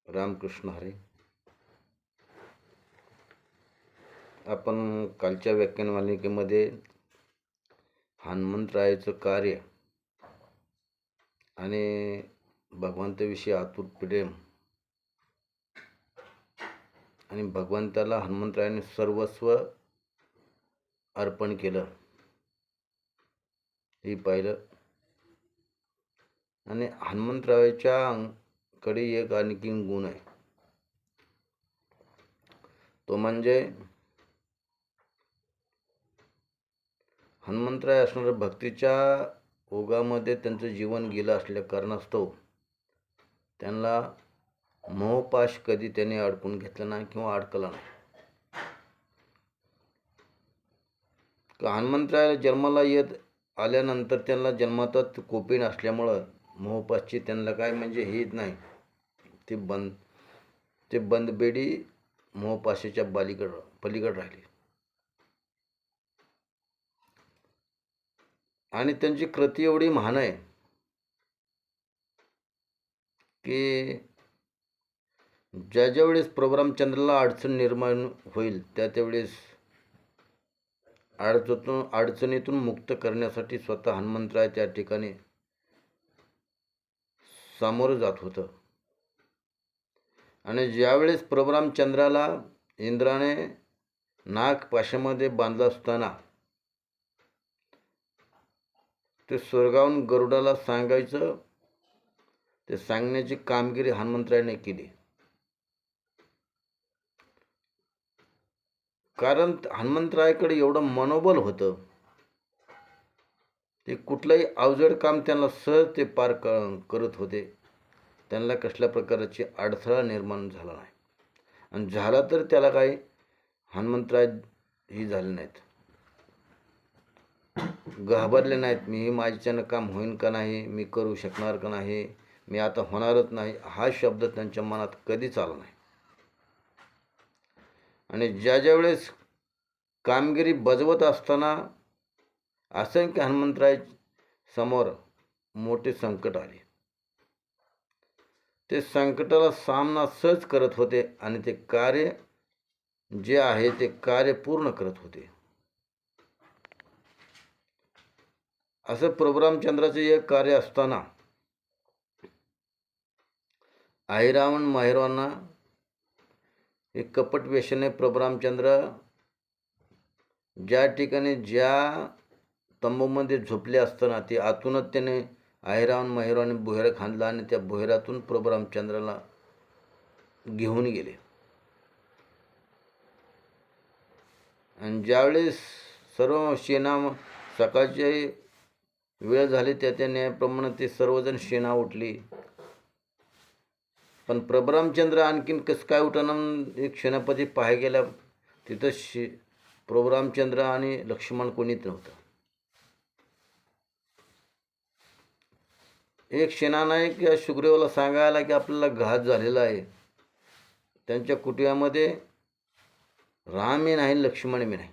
रामकृष्ण हरी. आपण कालच्या व्याख्यानमालिकेमध्ये हनुमंतरायाचं कार्य आणि भगवंताविषयी आतुर प्रेम आणि भगवंताला हनुमंतरायाने सर्वस्व अर्पण केलं हे पाहिलं. आणि हनुमंतरायाच्या कडे एक आणखी गुण आहे, तो म्हणजे हनुमंतराय असणाऱ्या भक्तीच्या ओघामध्ये त्यांचं जीवन गेलं असल्या कारणास्तव त्यांना मोहपाश कधी त्याने अडकून घेतला नाही किंवा अडकला नाही. हनुमंतरायाला जन्माला येत आल्यानंतर त्यांना जन्मातच कोपीण असल्यामुळं मोहपाशची त्यांना काय म्हणजे हेच नाही, ते बंदबेडी मोहपाशाच्या पलीकडे राहिली. आणि त्यांची कृती एवढी महान आहे की ज्या वेळेस प्रभू रामचंद्राला अडचण निर्माण होईल त्यावेळेस अडचणीतून मुक्त करण्यासाठी स्वतः हनुमंतराय त्या ठिकाणी सामोरं जात होतं. आणि ज्यावेळेस प्रभू रामचंद्राला इंद्राने नागपाशामध्ये बांधलं असताना ते स्वर्गाहून गरुडाला सांगायचं, ते सांगण्याची कामगिरी हनुमंतरायाने केली. कारण हनुमंतरायाकडे एवढं मनोबल होतं, ते कुठलंही अवजड काम त्यांना सहज ते पार करत होते. त्यांना कसल्या प्रकारची अडथळा निर्माण झाला नाही. आणि झाला तर त्याला काही हनुमंतराय ही झाले नाहीत, घाबरले नाहीत. मी माझ्याच्यानं काम होईन का नाही, मी करू शकणार का नाही, मी आता होणारच नाही, हा शब्द त्यांच्या मनात कधीच आला नाही. आणि ज्या वेळेस कामगिरी बजावत असताना असंख्य हनुमंतराय समोर मोठे संकट आले, ते संकटाला सामना सहज करत होते आणि ते कार्य जे आहे ते कार्य पूर्ण करत होते. असं प्रभू रामचंद्राचे एक कार्य असताना अहिरावण माहिरावांना एक कपट वेशाने प्रभू रामचंद्र ज्या ठिकाणी ज्या तंबूमध्ये झोपले असताना ते आतूनच त्याने अहिरावण माहिरावाने बोहेर खांदला आणि त्या बोहेरातून प्रभू रामचंद्राला घेऊन गेले. आणि ज्यावेळेस सर्व सेना सकाळची वेळ झाली त्या न्यायाप्रमाणे ते सर्वजण सेना उठली. पण प्रभू रामचंद्र आणखीन कसं काय उठणं एक सेनापती पाहाय गेला, तिथं प्रभू रामचंद्र आणि लक्ष्मण कोणीच नव्हतं. एक सेनानायक या सुग्रीवाला सांगायला की आपल्याला घात झालेला आहे, त्यांच्या कुटुंबामध्ये रामही नाही लक्ष्मणही नाही.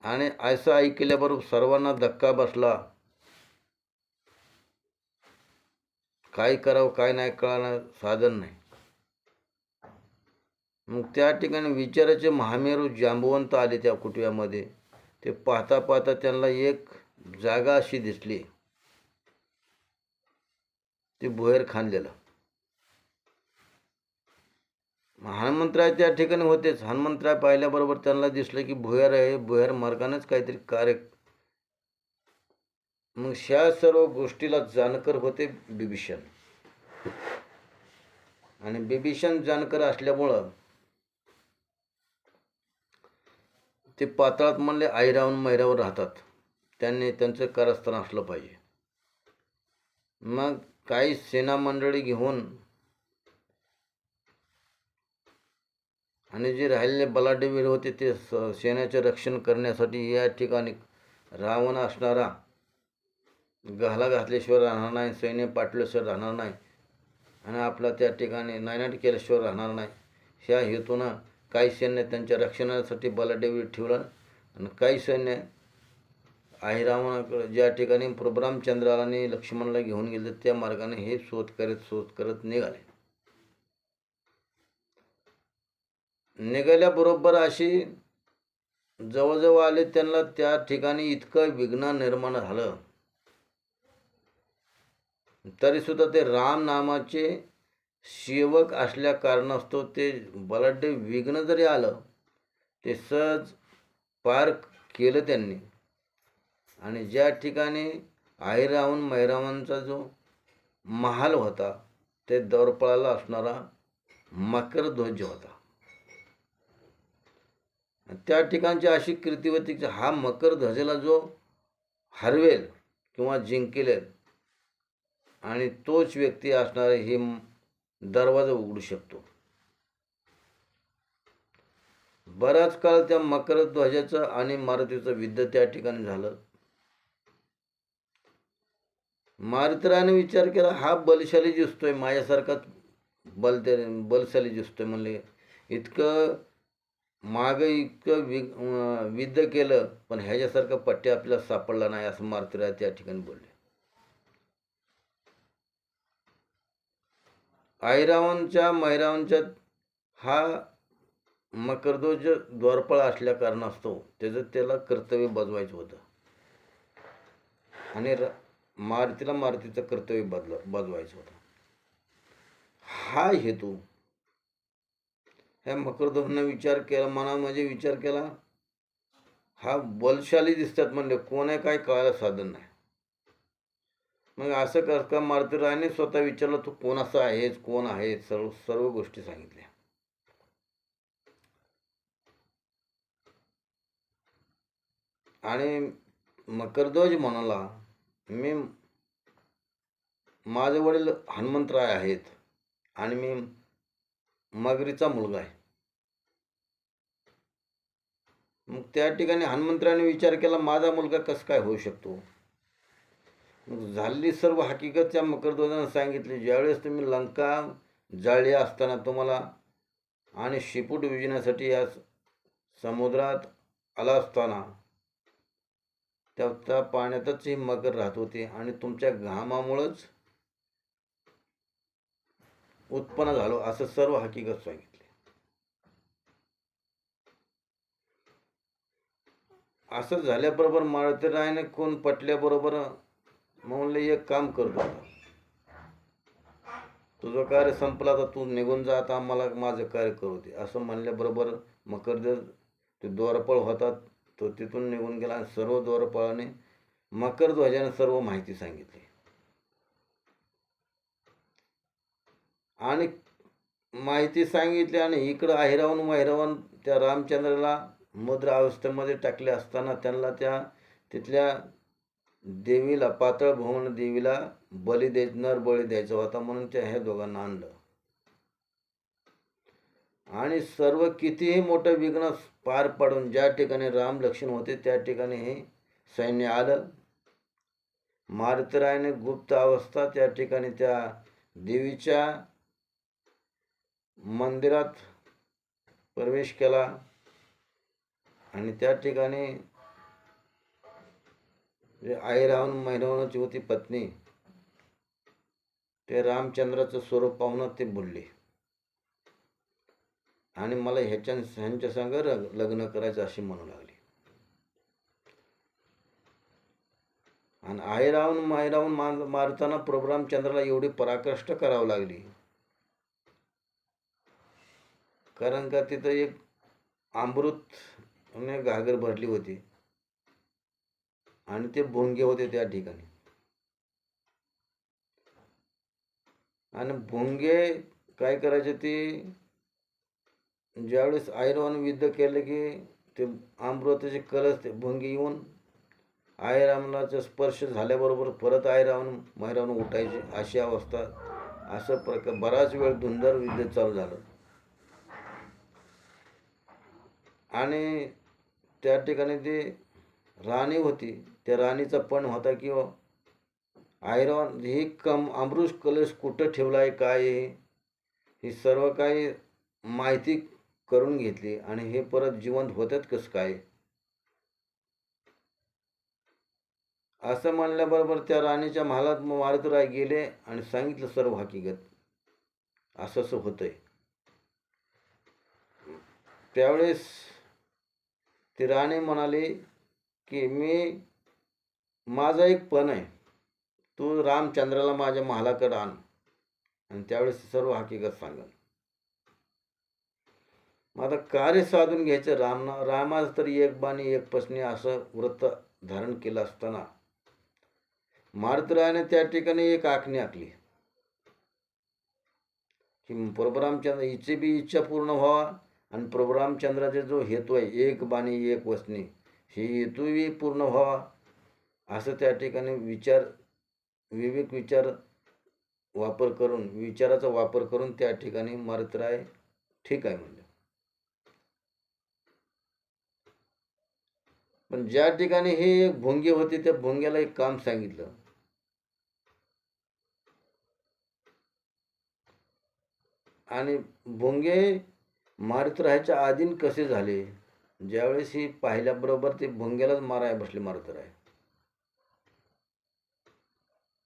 आणि असं ऐकल्याबरोबर सर्वांना धक्का बसला, काय करावं काय नाही कळणार साधन नाही. मग त्या ठिकाणी विचाराचे महामेरू जांबवंत आले त्या कुटुंबामध्ये. ते पाहता पाहता त्यांना एक जागा अशी दिसली, ते भोयर खांदलेलं. हनुमंतराय त्या ठिकाणी होतेच. हनुमंतराय पाहिल्याबरोबर त्यांना दिसलं की भोयर आहे, भोयर मार्गानेच काहीतरी कार्य. मग ह्या सर्व गोष्टीला जाणकर होते बिभीषण. आणि बिभीषण जाणकर असल्यामुळं ते पाताळात म्हणले अहिरावण मैरावर राहतात, त्यांनी त्यांचं कारस्थान असलं पाहिजे. मग काही सेना मंडळी घेऊन आणि जे राहिलेले बलाढ्य वीर होते ते सेनेचे रक्षण करण्यासाठी या ठिकाणी रावण असणारा गहाला घातल्याशिवाय राहणार नाही, सैन्य पाठवल्याशिवाय राहणार नाही, आणि आपला त्या ठिकाणी नायनाट केल्याशिवाय राहणार नाही, ह्या हेतूनं काही सैन्य त्यांच्या रक्षणासाठी बलाढ्य वीर ठेवलं आणि काही सैन्य अहिरावणाकडे ज्या ठिकाणी प्रभुरामचंद्राने लक्ष्मणला घेऊन गेले त्या मार्गाने हे शोध करत निघाल्याबरोबर अशी जवळजवळ आले, त्यांना त्या ठिकाणी इतकं विघ्न निर्माण झालं, तरी सुद्धा ते राम नामाचे सेवक असल्या कारणास्तव ते बलाढ्य विघ्न जरी आलं ते सहज पार केलं त्यांनी. आणि ज्या ठिकाणी अहिरावण मैरावणचा जो महाल होता ते द्वारपाळाला असणारा मकरध्वज होता. त्या ठिकाणची अशी कीर्ती होती की हा मकरध्वजाला जो हरवेल किंवा जिंकेल आणि तोच व्यक्ती असणारे हे दरवाजा उघडू शकतो. बराच काळ त्या मकरध्वजाचं आणि मारुतीचं युद्ध त्या ठिकाणी झालं. मारुतीरायाने विचार केला, हा बलशाली दिसतोय, माझ्यासारखाच बलशाली दिसतोय. म्हणले इतकं माग इतकं युद्ध केलं पण ह्याच्यासारखा पट्टी आपल्याला सापडला नाही, असं मारुतीराय त्या ठिकाणी बोलले. अहिरावणच्या मैरावणच्या हा मकरध्वज द्वारपाळ असल्या कारणास्तव त्याला कर्तव्य बजवायचं होतं आणि मारुतीला मारुतीचं कर्तव्य बजवायचं होतं. हा हेतू ह्या मकरध्वजाने विचार केला, मनामध्ये विचार केला, हा बलशाली दिसतात म्हणले, कोण आहे काय कळायला साधन नाही. मग असं का मारुतीरायाने स्वतः विचारलं, तू कोण असं आहेस, कोण आहे, सर्व गोष्टी सांगितल्या. आणि मकरध्वज म्हणाला, मी माझे वडील हनुमंतराय आहेत आणि मी मगरीचा मुलगा आहे. मग त्या ठिकाणी हनुमंतरायाने विचार केला, माझा मुलगा कसं काय होऊ शकतो. मग झालेली सर्व हकीकत त्या मकरध्वजाने सांगितली. ज्यावेळेस तुम्ही लंका जाळली असताना तुम्हाला आणि शिपूट विजण्यासाठी या समुद्रात आला असताना त्या पाण्यातच ही मकर राहत होती आणि तुमच्या घामामुळेच उत्पन्न झालो, असं सर्व हकीकत सांगितली. असं झाल्याबरोबर मारुतीरायाने कोण पटल्याबरोबर म्हणले, एक काम करतो, तुझं कार्य संपलं, आता तू निघून जा, आता मला माझं कार्य करू दे, असं म्हणल्याबरोबर मकरध्वज ते द्वारपाळ होतात तो तिथून निघून गेला. आणि सर्व द्वारपाळाने मकरध्वजाने सर्व माहिती सांगितली. आणि माहिती सांगितली आणि इकडं अहिरावण मैरावण त्या रामचंद्राला मुद्रा अवस्थेमध्ये टाकले असताना त्यांना तिथल्या देवीला, पाताळ भुवन देवीला नर बळी द्यायचा होता, म्हणून त्या ह्या दोघांना आणलं. आणि सर्व कितीही मोठं विघ्न पार पाडून ज्या ठिकाणी राम लक्ष्मण होते त्या ठिकाणी हे सैन्य आलं. मारुतीरायाने गुप्त अवस्था त्या ठिकाणी त्या देवीच्या मंदिरात प्रवेश केला आणि त्या ठिकाणी जे अहिरावण मैरावणाची होती पत्नी, ते रामचंद्राचं स्वरूप पाहून ते बोलले आणि मला ह्यांच्या संग लग्न करायचं अशी म्हणू लागली. आणि अहिरावण मैरावण मारताना प्रभुरामचंद्राला एवढी पराकष्ट करावं लागली, कारण का तिथं एक अमृत घागर भरली होती आणि ते भोंगे होते त्या ठिकाणी. आणि भोंगे काय करायचे, ते ज्यावेळेस अहिरावण युद्ध केलं की ते अमृताचे कलश ते भोंगे येऊन अहिरावणाचा स्पर्श झाल्याबरोबर परत अहिरावण मैरावण उठायचे, अशी अवस्था. असं प्रकार बराच वेळ धुंदर युद्ध चालू झालं. आणि त्या ठिकाणी ती राणी होती, त्या राणीचा पण होता की अहिरावण ही अमृत कलश कुठं ठेवला आहे, काय ही सर्व काही माहिती करून घेतली आणि हे परत जिवंत होतात कसं काय. असं म्हणल्याबरोबर त्या राणीच्या महालात मारुतीराय गेले आणि सांगितलं सर्व हकीकत, असं असं होतंय. त्यावेळेस ती राणी म्हणाली की माझा एक पण आहे, तू रामचंद्राला माझ्या महालाकडे आण आणि त्यावेळेस सर्व हकीकत सांगेल. मग आता कार्य साधून घ्यायचं. रामाचं तर एक बाणी एक पत्नी असं व्रत धारण केलं असताना मारुतीरायाने त्या ठिकाणी एक आखणी आखली की प्रभू रामचंद्र हिची बी इच्छा पूर्ण व्हावा आणि प्रभू रामचंद्राचा जो हेतू आहे एक बाणी एक वचनी, ही हेतूही पूर्ण व्हावा, असं त्या ठिकाणी विचाराचा वापर करून त्या ठिकाणी मारुतीराय ठीक आहे म्हणले. पण ज्या ठिकाणी हे एक भोंगे होते त्या भोंग्याला एक काम सांगितलं. आणि भोंगे मारुतीरायाच्या अधीन कसे झाले, ज्यावेळेस ही पाहिल्याबरोबर ते भोंग्यालाच मारायला बसले मारुतीराय.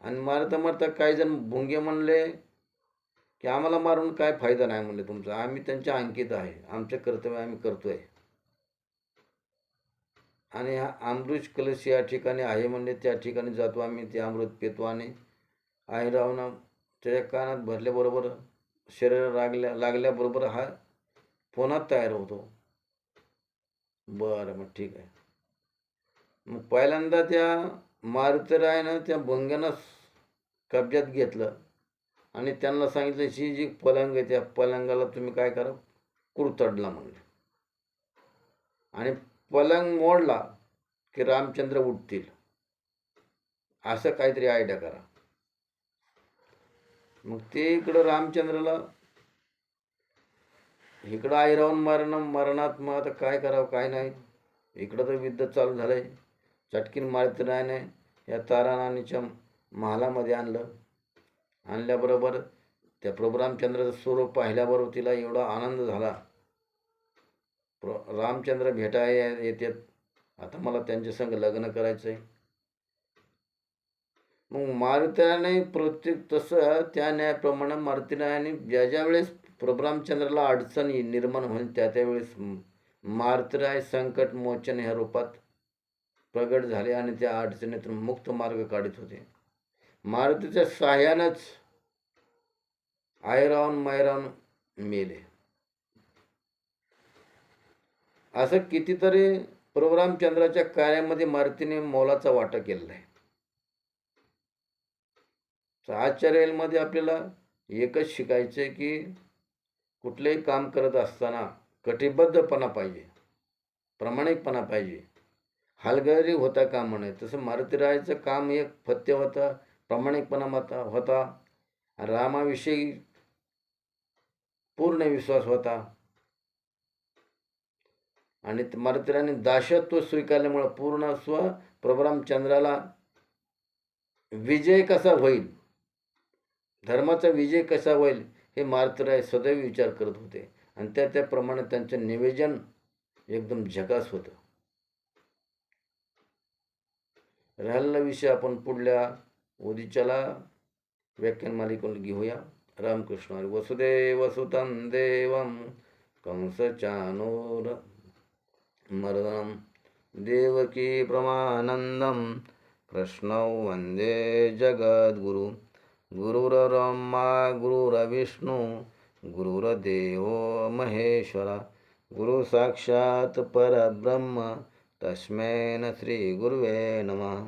आणि मारता काही जण भोंगे म्हणले की आम्हाला मारून काय फायदा नाही म्हणले तुमचा, आम्ही त्यांच्या अंकित आहे, आमचे कर्तव्य आम्ही करतोय. आणि हा अमृत कलश या ठिकाणी आहे म्हणले, त्या ठिकाणी जातो आम्ही, ते अमृत पितो आणि आईरावनं त्याच्या कानात भरल्याबरोबर शरीर लागल्याबरोबर हा पुन्हा तयार होतो. बरं, मग ठीक आहे. मग पहिल्यांदा त्या मारुतीरायानं त्या भोंग्यानं कब्जात घेतलं आणि त्यांना सांगितलं ही जी पलंग आहे त्या पलंगाला तुम्ही काय करा, कुरतडला म्हणले. आणि पलंग मोडला की रामचंद्र उठतील, असं काहीतरी आयडिया करा. मग ते इकडं रामचंद्राला इकडं आईरावून मरणात, मग आता काय करावं काय नाही. इकडं तर युद्ध चालू झालंय. चटकीन मारुतीरायाने या ताराराणीच्या महालामध्ये आणल्याबरोबर त्या प्रभू रामचंद्राचं स्वरूप पाहिल्याबरोबर तिला एवढा आनंद झाला. रामचंद्र भेटायला येतात, आता मला त्यांच्या संग लग्न करायचंय. मग मारुतीरायाने प्रत्येक तसं त्या न्यायाप्रमाणे मारुतीरायाने ज्या वेळेस प्रभू रामचंद्राला अडचण निर्माण होईल त्यावेळेस मारुतीराय संकट मोचन ह्या रूपात प्रगट झाले आणि त्या अडचणीतून मुक्त मार्ग काढत होते. मारुतीच्या साह्यानंच आईरावण मायरावण मेले. असं कितीतरी प्रभू रामचंद्राच्या कार्यामध्ये मारुतीने मोलाचा वाटा केलेला आहे. आचार्यामध्ये आपल्याला एकच शिकायचं आहे की कुठलेही काम करत असताना कटिबद्धपणा पाहिजे, प्रामाणिकपणा पाहिजे, हलगर्जी होता कामा नये. तसं मारुतीरायाचं काम एक फत्य होता, प्रामाणिकपणा होता, रामाविषयी पूर्ण विश्वास होता. आणि मारुतीरायाने दासत्व स्वीकारल्यामुळे पूर्ण प्रभू रामचंद्राला विजय कसा होईल, धर्माचा विजय कसा होईल हे मारुतीराय सदैव विचार करत होते. आणि त्याप्रमाणे त्यांचं निवेदन एकदम झकास होतं. राहिलेला विषय आपण पुढल्या उद्याच्याला व्याख्यान मालिकेतून घेऊया. रामकृष्ण हरी. वसुदेव सुतं देवं कंसचानूर मर्दनं देवकी परमानंदं कृष्णं वंदे जगद्गुरु. गुरुर्ब्रह्मा गुरुर्विष्णू गुरुर्देवो महेश्वरा. गुरु साक्षात् परब्रह्म तस्मै श्री गुरुवे नमः.